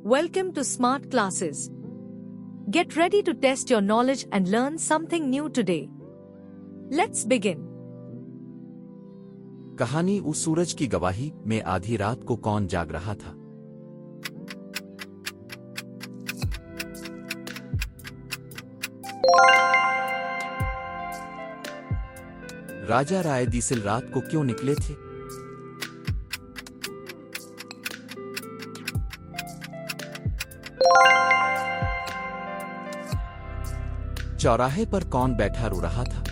Welcome to Smart Classes. Get ready to test your knowledge and learn something new today. Let's begin. कहानी उस सूरज की गवाही में आधी रात को कौन जाग रहा था। राजा राय दीसिल रात को क्यों निकले थे। चौराहे पर कौन बैठा रो रहा था।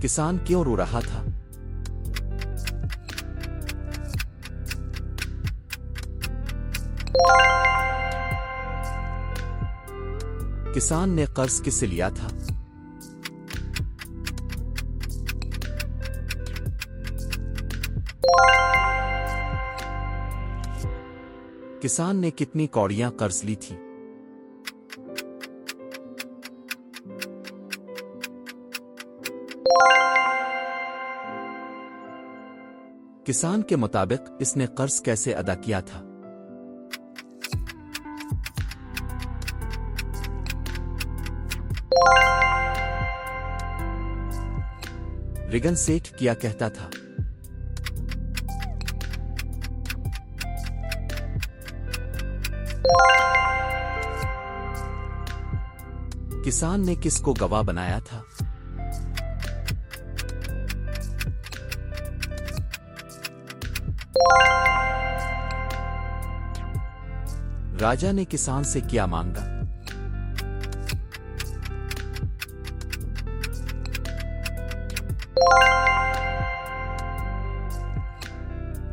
किसान क्यों रो रहा था। किसान ने कर्ज किससे लिया था। किसान ने कितनी कौड़ियां कर्ज ली थी। किसान के मुताबिक इसने कर्ज कैसे अदा किया था। रिगन सेठ क्या कहता था। किसान ने किसको गवाह बनाया था। राजा ने किसान से क्या मांगा।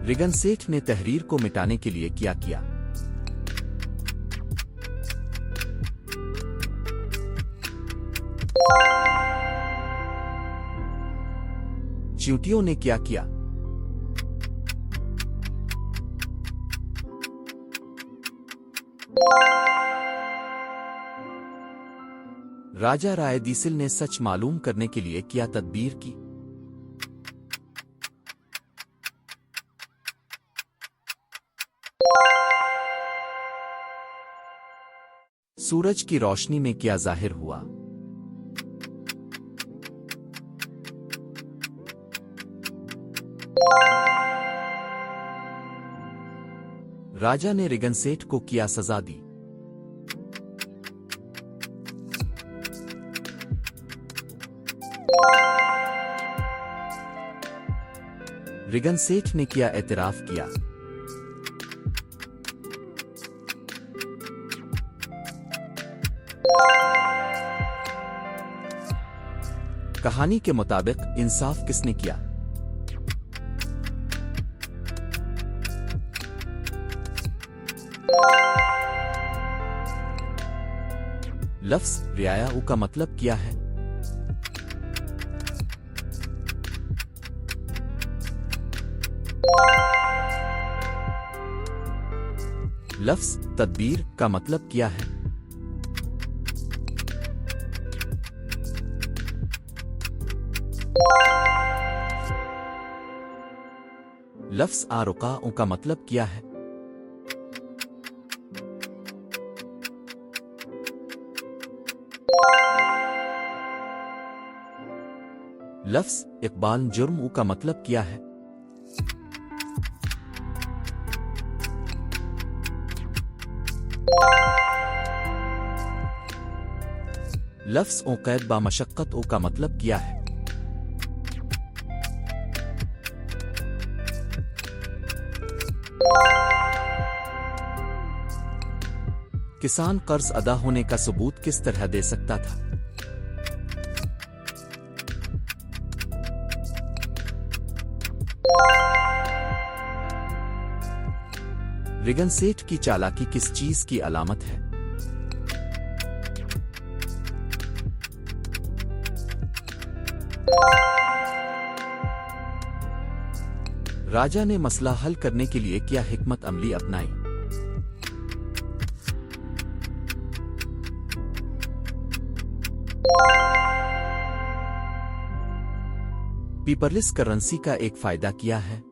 रिगन सेठ ने तहरीर को मिटाने के लिए क्या किया। चींटियों ने क्या किया। राजा राय दीसिल ने सच मालूम करने के लिए क्या तदबीर की। सूरज की रोशनी में क्या जाहिर हुआ। राजा ने रिगन सेठ को क्या सजा दी। रिगन सेठ ने क्या एतराफ किया। कहानी के मुताबिक इंसाफ किसने किया। लफ्ज़ रियाया उ का मतलब क्या है। लफ्ज़ तदबीर का मतलब क्या है। लफ्ज़ आरुका उ का मतलब क्या है। लफ्ज़ इक़बाल जुर्म उ का मतलब क्या है। लफ्ज़ ओ कैद बा मशक्क़त ओ का मतलब क्या है। किसान कर्ज अदा होने का सबूत किस तरह दे सकता था। रिगन सेठ की चालाकी किस चीज की अलामत है। राजा ने मसला हल करने के लिए क्या हिकमत अमली अपनाई। पेपरलेस करेंसी का एक फायदा क्या है?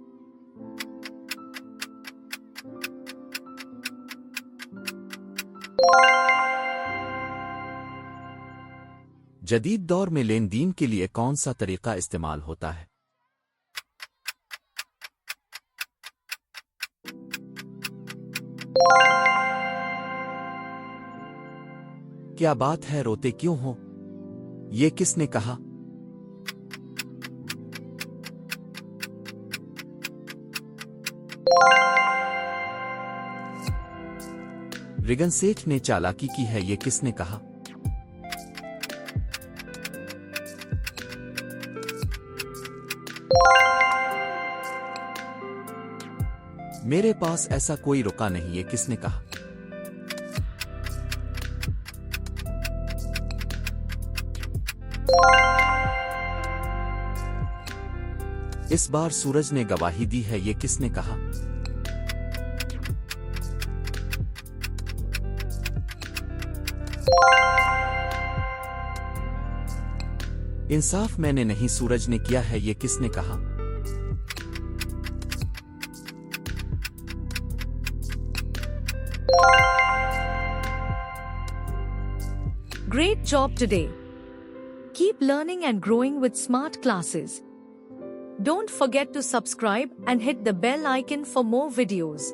जदीद दौर में लेन देन के लिए कौन सा तरीका इस्तेमाल होता है? क्या बात है, रोते क्यों हो? ये किसने कहा? रिगन सेठ ने चालाकी की है, ये किसने कहा? मेरे पास ऐसा कोई रुका नहीं, ये किसने कहा? इस बार सूरज ने गवाही दी है, ये किसने कहा? इंसाफ मैंने नहीं, सूरज ने किया है, ये किसने कहा? Great job today. Keep learning and growing with smart classes. Don't forget to subscribe and hit the bell icon for more videos.